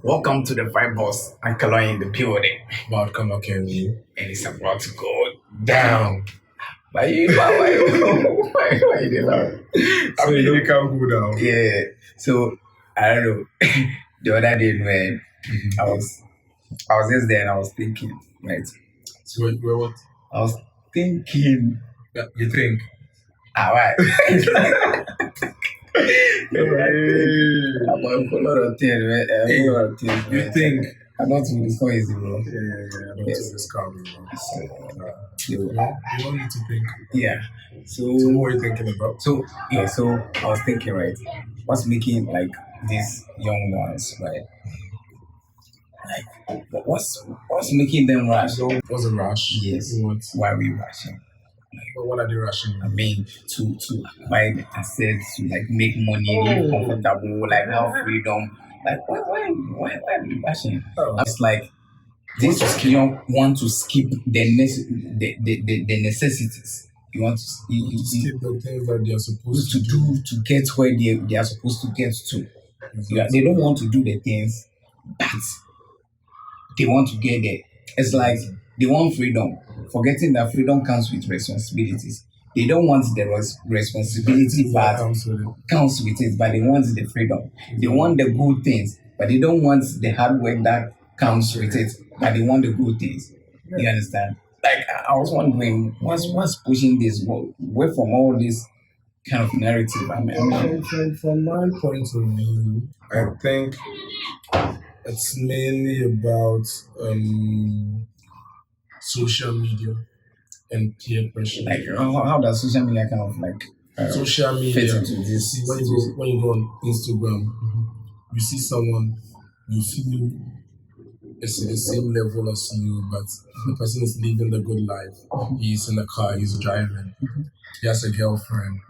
Welcome to the Vibe Boss and Kaloi in the building. Welcome again, you. And it's about to go down. Why you did that? So you can't go down. Yeah. So I don't know. The other day when I was just there and I was thinking, right? So where what? I was thinking, Yeah, you think? right. About a lot of things, right? A lot of things. You think? I'm not too it's not easy, bro. Yeah. I don't think it's coming, bro. So, You don't need to think. yeah. So what are you thinking about? So I was thinking, right, what's making like these young ones, right? Like what's making them rush? What's a rush? Yes. What? Why are we rushing? What are they rushing? I mean to acquire assets, to like make money, live comfortable, like have freedom. Like why are we rushing? Oh. It's like this young want to skip the necessities. You want to skip the things that they are supposed to do to get where they are supposed to get to. Yeah, they don't want to do the things, but they want to get there. It's like they want freedom, forgetting that freedom comes with responsibilities. They don't want the responsibility part comes with it, but they want the freedom. They want the good things, but they don't want the hard work that comes with it, but they want the good things. You understand? Like I was wondering, what's pushing this away from all this kind of narrative? I mean, from my point of view, I think it's mainly about social media and peer pressure. Like how does social media kind of like social media fit into this? When you go on Instagram, you see someone, you feel it's the same level as you, but the person is living the good life. He's in the car, he's driving, he has a girlfriend,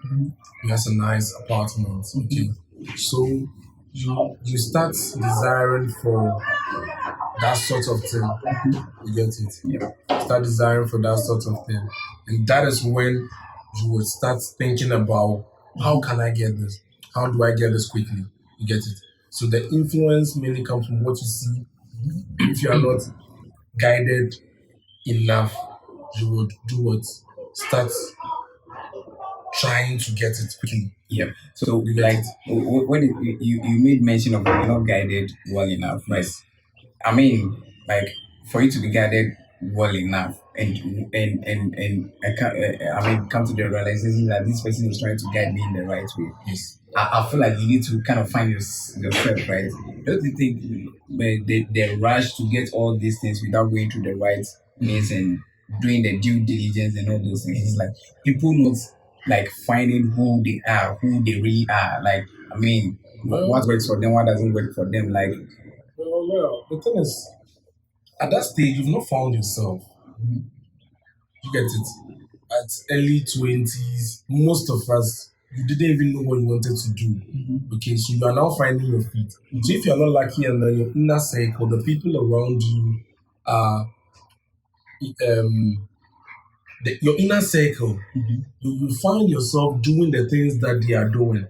he has a nice apartment. Okay, so you start desiring for that sort of thing. You get it? Yeah. Start desiring for that sort of thing, and that is when you will start thinking about how can I get this? How do I get this quickly? You get it? So the influence mainly comes from what you see. If you are not guided enough, you would do what? Start trying to get it quickly. Yeah. So like when you made mention of you're not guided well enough, right? I mean, like for you to be guided well enough and come to the realization that this person is trying to guide me in the right way. Yes. I feel like you need to kind of find yourself, right? Don't you think the rush to get all these things without going through the right means and doing the due diligence and all those things? It's like people not like finding who they are, who they really are. Like, I mean, what works for them, what doesn't work for them. Like, well, the thing is, at that stage, you've not found yourself. You get it? At early 20s, most of us, you didn't even know what you wanted to do. Okay, so you are now finding your feet. So if you're not lucky and then your inner circle, the people around you are your inner circle, you find yourself doing the things that they are doing.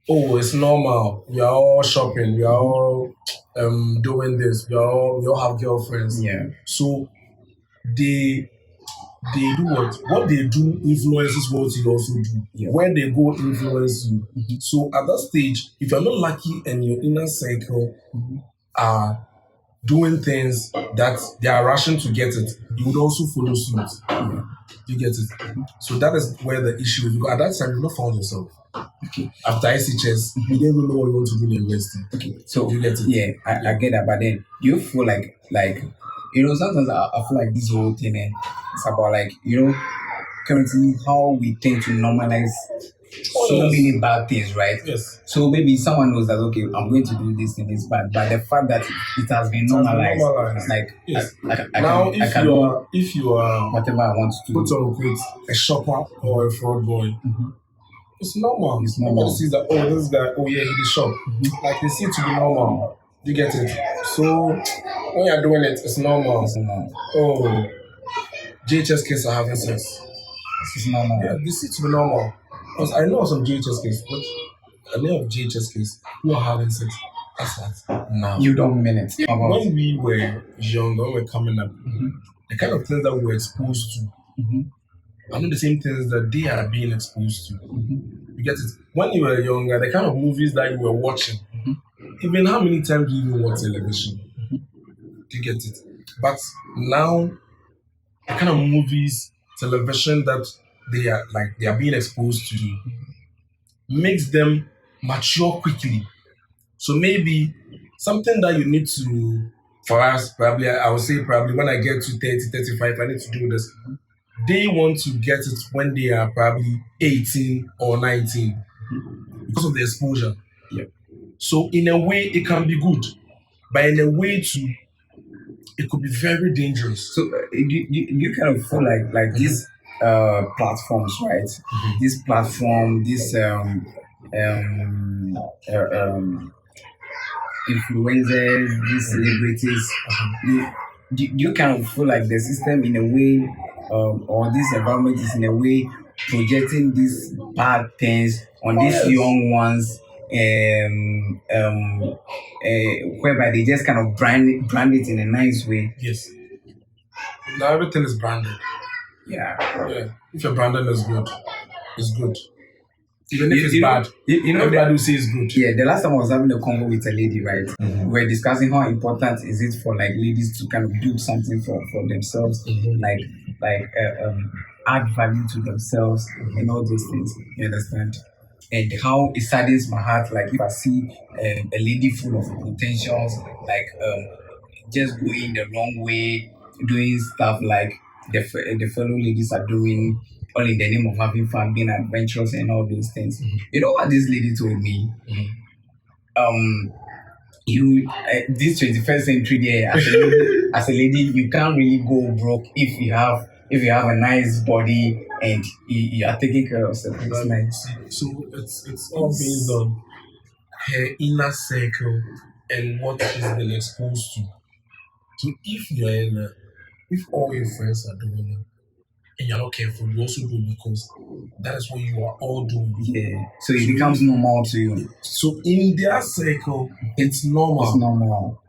Oh, it's normal. We are all shopping. We are all doing this. We all have girlfriends. Yeah. So they do what? What they do influences what you also do. Yeah. Where they go influence you. So at that stage, if you're not lucky and your inner circle are doing things that they are rushing to get it, you would also follow suit. Yeah. You get it? So that is where the issue is. Because at that time, you not found yourself. Okay. After ICHS, you didn't even know what you want to do in university. Okay. So you get it? Yeah, I get that. But then, do you feel like sometimes I feel like this whole thing, it's about like, currently how we tend to normalize so many bad things, right? Yes. So maybe someone knows that, okay, I'm going to do this thing is bad, but the fact that it has been normalized, it's like, yes. if you are whatever I want to do, put on quote a shopper or a fraud boy, it's normal. It's normal. Everybody sees that, oh, this guy, oh yeah, he did shop. Like they see it to be normal. You get it? So when you're doing it, it's normal. It's normal. Oh, JHS kids are having sex. It's normal. Yeah, this is normal. Because I know some GHS kids, but I know of GHS kids who are having sex. That's that now. You don't mean it. When we were young, when we were coming up, the kind of things that we were exposed to, are not the same things that they are being exposed to. You get it? When you were younger, the kind of movies that you were watching, even how many times do you even watch television? Do you get it? But now, the kind of movies, television that they are being exposed to makes them mature quickly. So maybe something that you need to, for us, probably, I would say probably when I get to 30, 35, I need to do this. They want to get it when they are probably 18 or 19 because of the exposure. Yeah. So in a way, it can be good. But in a way too, it could be very dangerous. So you kind of feel like these platforms, right? This platform, this influencers, these celebrities, you kind of feel like the system in a way, or this environment is in a way projecting these bad things on these young ones, whereby they just kind of brand it in a nice way. Yes. Now everything is branded. Yeah. If your branding is good, it's good. Even if You- it's you know- bad, You know, everybody will say it's good. yeah, the last time I was having a convo with a lady, right? We were discussing how important is it for like ladies to kind of build something for themselves, like add value to themselves and all those things. You understand? And how it saddens my heart, like if I see a lady full of potentials, like just going the wrong way, doing stuff like the fellow ladies are doing, all in the name of having fun, being adventurous, and all those things. You know what this lady told me? You this 21st century there, as a lady, you can't really go broke if you have a nice body and you are taking care of yourself. It's nice. So it's all based on her inner circle and what she's been exposed to. So if all your friends are doing it and you're not careful, you also do it because that is what you are all doing. Yeah. So it becomes normal to you. So in their circle, it's normal. It's normal.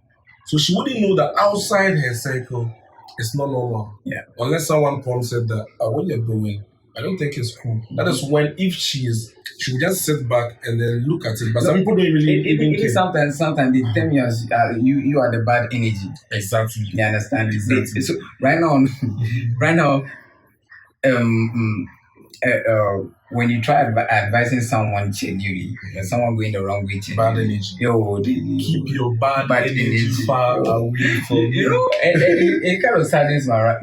So she wouldn't know that outside her circle, it's not normal. Yeah. Unless someone prompts her that, what you're doing, I don't think it's cool. That is when, if she will just sit back and then look at it. But some people don't really even care. Sometimes they tell me as you are the bad energy. Exactly. You understand? So right now, when you try advising someone genuinely, when someone going the wrong way, Bad energy. Keep your bad energy far away from you know, and it kind of saddens my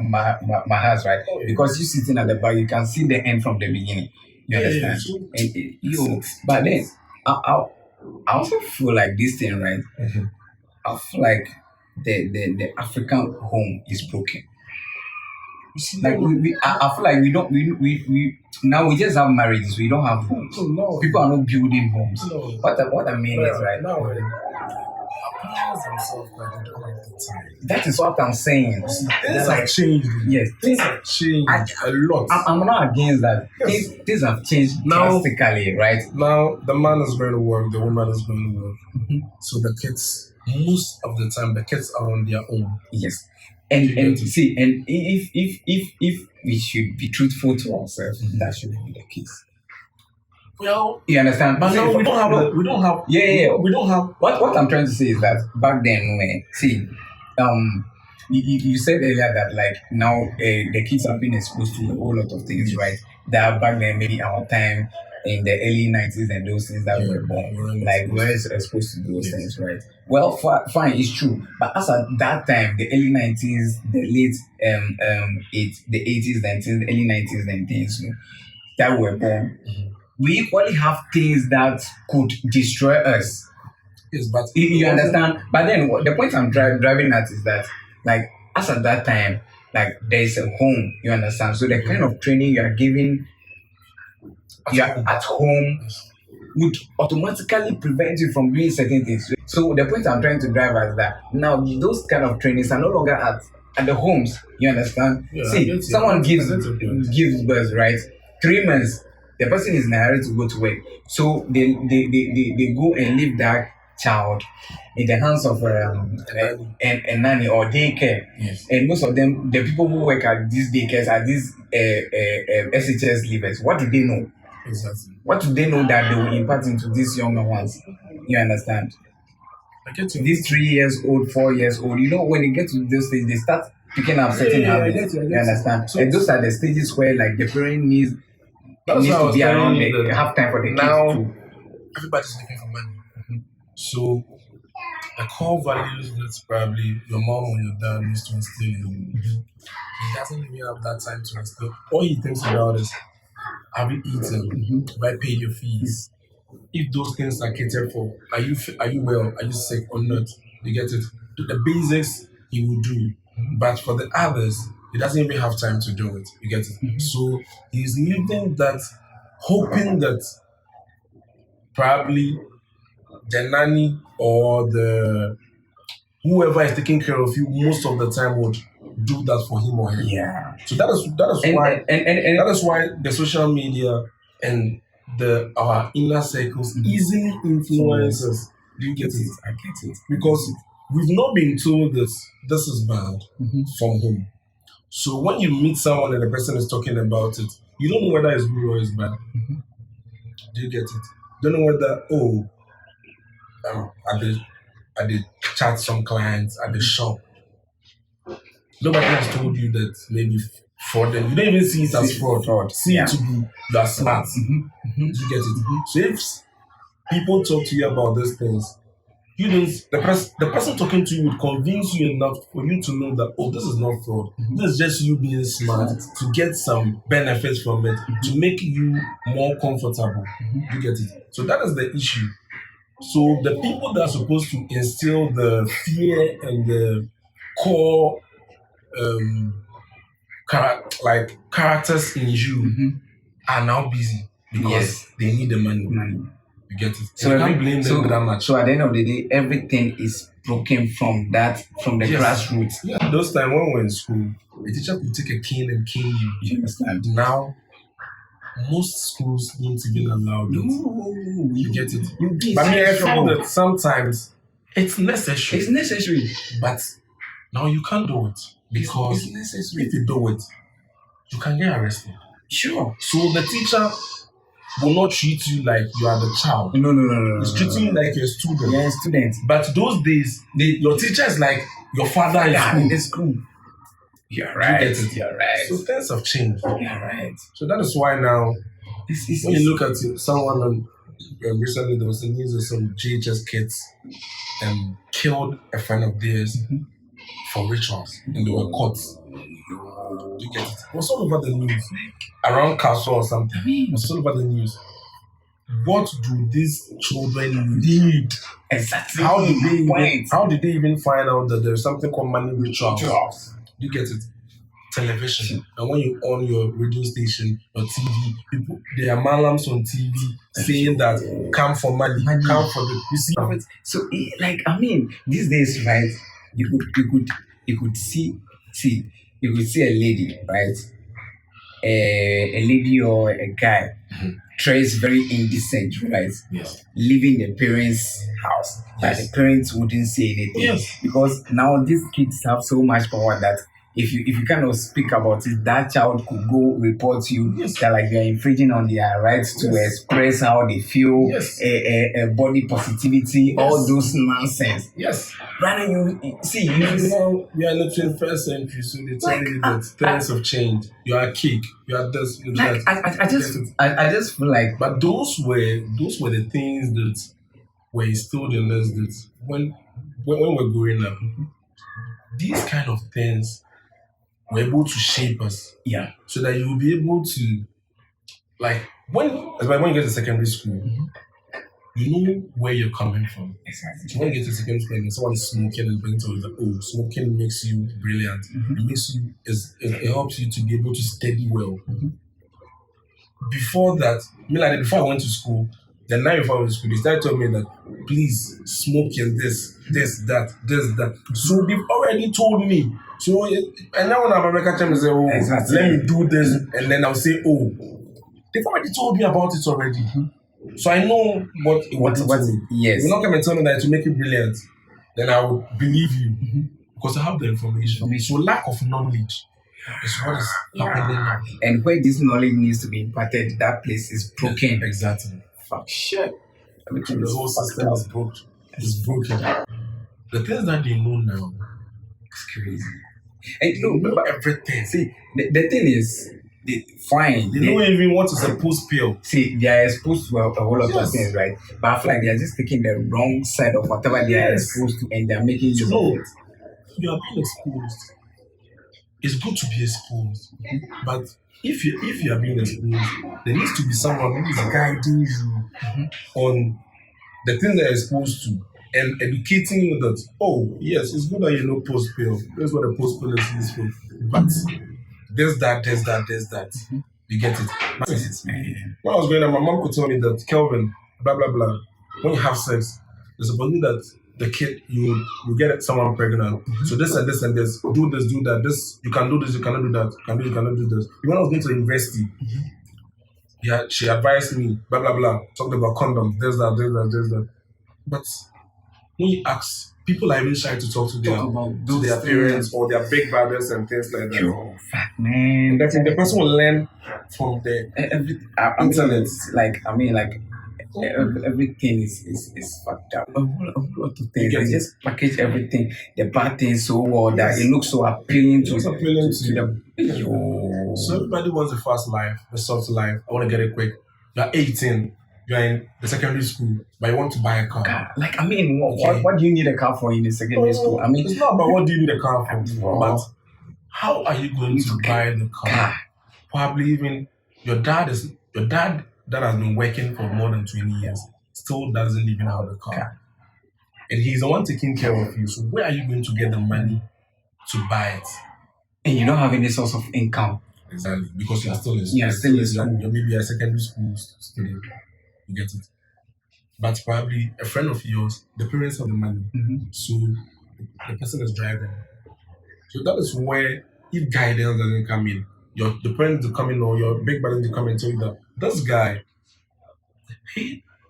heart, right? Because you sitting at the back, you can see the end from the beginning. You understand? And but then I also feel like this thing, right? I feel like the African home is broken. Like I feel like we now we just have marriages. We don't have homes. No. People are not building homes. No. What I mean is, right? Now, applying themselves that they don't have the time. That is what I'm saying. Things have changed. Yes, Things have changed a lot. I'm not against that. Yes. Things have changed Now- drastically, right? Now, the man is going to work, the woman is going to work. So the kids, most of the time, the kids are on their own. Yes. And see, and if we should be truthful to ourselves, that should be the case. Well, You understand? but now we don't have. No. We don't have. Yeah. We don't have. What I'm trying to say is that back then, when you said earlier that like now the kids have been exposed to a whole lot of things, right? That back then, maybe our time in the early 90s and those things that we were born, like we were exposed to those things, right? Well, fine, it's true. But as at that time, the early 90s, the late the 80s, 90s, the early 90s, and things that were born, we equally have things that could destroy us. Yes, but You understand? But then the point I'm driving at is that, like, as at that time, like, there's a home, you understand? So the kind of training you are giving you are at home would automatically prevent you from doing certain things. So the point I'm trying to drive at is that now those kind of trainings are no longer at at the homes. You understand? Yeah, I See, get you. someone I get your point. gives birth, right? 3 months, the person is in a hurry to go to work, so they go and leave that child in the hands of a nanny or daycare. Yes. And most of them, the people who work at these daycares are these SHS leavers. What do they know? Exactly. What do they know that they will impart into these younger ones? You understand? I get you. These 3 years old, 4 years old, you know, when they get to this stage, they start picking up certain Yeah, I habits. get you. You understand? So- And those are the stages where, like, the parent needs That's needs why I to was be telling around you the that have time for the now- kids too. Everybody's looking for money. So the core values that probably your mom or your dad needs to instill in you, he doesn't even have that time to instill. All he thinks about is, have you eaten? Have I paid your fees? If those things are catered for, are you well? Are you sick or not? You get it? The basics he will do, but for the others, he doesn't even have time to do it. You get it? So he's living that, hoping that probably the nanny or the whoever is taking care of you most of the time would do that for him or her. Yeah. So that is And, why and that is why the social media and our inner circles easily influence us. Do you get it? I get it. Because we've not been told this is bad from home. So when you meet someone and the person is talking about it, you don't know whether it's good or it's bad. Do you get it? Don't know whether I did chat some clients at the shop. Nobody has told you that maybe fraud. You don't even see it as fraud. See it to be you are smart. Do you get it? So if people talk to you about these things, you don't. The person talking to you would convince you enough for you to know that this is not fraud. This is just you being smart to get some benefits from it to make you more comfortable. You get it? So that is the issue. So the people that are supposed to instill the fear and the core characters in you are now busy because they need the money. You get it? So you can't blame them that much. So at the end of the day, everything is broken from the grassroots. Yeah, those times when we were in school, a teacher could take a cane and cane you. You understand? Now, most schools don't even allow it. No, You get it? You get But I feel trouble. that sometimes it's necessary. It's necessary. But now you can't do it because It's necessary. if you do it, you can get arrested. Sure. So the teacher will not treat you like you are the child. No. He's treating you like you're a student. You're a student. But those days, your teacher is like your father in school. You're right. You get it? You're right. So things have changed. You're right. So that is why now, It's when you look at it, someone on recently there was a news of some JHS kids killed a friend of theirs for rituals, and they were caught. You get it? It was all over the news, around Castle or something. It was all over the news. What do these children need? Exactly. How did they even find out that there's something called money rituals? You get it? Television. And when you on your radio station or TV, people there are malams on TV saying that come for money, come for the you see. So these days, right? You could see a lady, right? A lady or a guy dressed very indecent, right? Yes. Leaving the parents' house, but the parents wouldn't say anything. Yes. Because now these kids have so much power that if you kind of speak about it, that child could go report you that like you're infringing on their rights to express how they feel, body positivity, all those nonsense. Yes. Rather you see You know, we are in the 21st century, so they tell you that things have changed. You are a kick, you are this, you are that. I just feel like, but those were the things that were instilled in us that when we're growing up, these kind of things were able to shape us. yeah, So that you will be able to, like, when you get to secondary school, you know where you're coming from. exactly. When you get to secondary school and someone is smoking and brings to you that, smoking makes you brilliant. It makes you, it helps you to be able to study well. Before that, before I went to school, The night before I was in school, they started telling me that please smoke in this, that. So they've already told me. So and now when I'm American time, they say, oh, Exactly. let me do this, and then I'll say, oh, they've already told me about it already. So I know what it will do to me. Yes. You're not come and tell me that to make it brilliant, then I will believe you because I have the information. So lack of knowledge is what is happening now. And where this knowledge needs to be imparted, that place is broken. Exactly. Fuck shit. Everything The is whole fucked system up. is broken. It's broken. The things that they know now, It's crazy. And they look, know but everything. see, the thing is, fine. They know even what is a post pill. See, they are exposed to a whole lot of Yes. things, right? But I feel like they are just taking the wrong side of whatever they are Yes. exposed to, and they are making use No. of it. You are being exposed. It's good to be exposed, but if you are being exposed, there needs to be someone who is guiding you on the thing that you're exposed to and educating you that, oh yes, it's good that you know post pill. That's what a post pill is used for. But there's that. You get it. Man. When I was growing up, my mom could tell me that Kelvin, blah blah blah. When you have sex, there's a belief that the kid you get someone pregnant. So this and this and this, do this, do that. This you can do this, you cannot do that. You cannot do this. When I was going to university, yeah, she advised me, blah blah blah, talked about condoms, this that. But when you ask, people are even shy to talk to their parents or their big brothers and things like that. Yo, fuck, man. And I think the person will learn from the internet. Everything is fucked up. A whole lot of things. You get They it? just package everything, the bad things so well that it looks so appealing to It's appealing to the yo. So everybody wants a fast life, a soft life. I want to get it quick. You're 18, you're in the secondary school, but you want to buy a car. God, like, I mean, what do you need a car for in the secondary school? I mean, it's not about what do you need a car for, Bro. but how are you going to buy the car? Probably even your dad that has been working for more than 20 years still doesn't even have a car. And he's the one taking care of you. So where are you going to get the money to buy it? and you don't have any source of income. Exactly. Because you're still in school. You're still in school. You're maybe a secondary school student. You get it. But probably a friend of yours, the parents have the money. So the person is driving. So that is where, if guidance doesn't come in, the parents will come in or your big brother will come and tell you that this guy,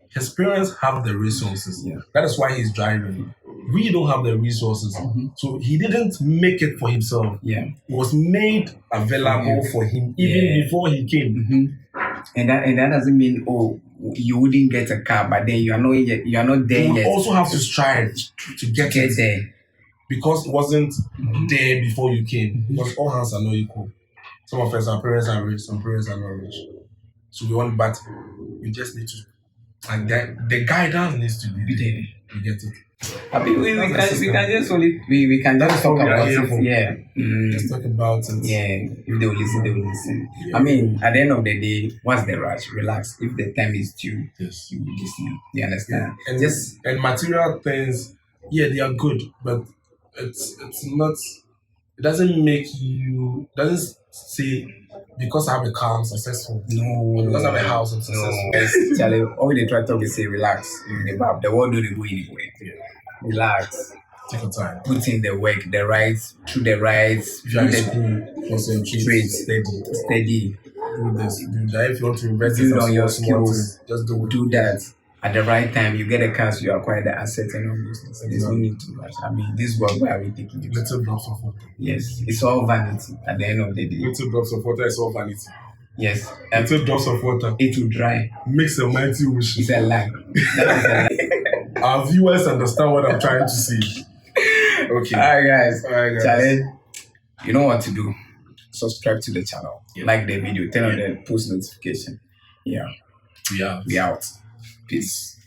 his parents have the resources. Yeah. That is why he's driving. We don't have the resources. So he didn't make it for himself. Yeah. It was made available for him even before he came. And that doesn't mean you wouldn't get a car, but then you are not there You yet. also have to strive to get it there. because it wasn't there before you came. Because all hands are not equal. Some of us, our parents are rich, some parents are not rich. So we want, but we just need to, and the guidance needs to be there. You get it? I mean, we can just talk about it. Yeah. Just talk about it. Yeah. If they will listen, they will listen. Yeah. I mean, at the end of the day, what's the rush? Relax. If the time is due, Yes. you will listen. You understand? And and material things, they are good, but it's not. It doesn't make you. Doesn't say because I have a car I'm successful. No. Because I have a house I'm successful. No. Charlie, all they try to talk is say relax. The world don't go anywhere. Relax. Take your time. Put in the work, the rights, through the rights, If you're in the school, concentrate, steady. Do this, do that. If you want to invest Build in on your small skills. thing, just do it. do that at the right time. You get a car, so you acquire the assets and all those things. There's no need to rush. I mean, this world, where are we taking it? Little drops of water. Yes, it's all vanity at the end of the day. Little drops of water is all vanity. Yes, Little drops of water it will dry. makes a mighty ocean. It's a lie. That is a lie. Our viewers understand what I'm trying to say. Okay. All right, guys. Charlie. Charlie, you know what to do. Subscribe to the channel. Like the video. Turn on the post notification. Yeah. Yeah. We out. Peace.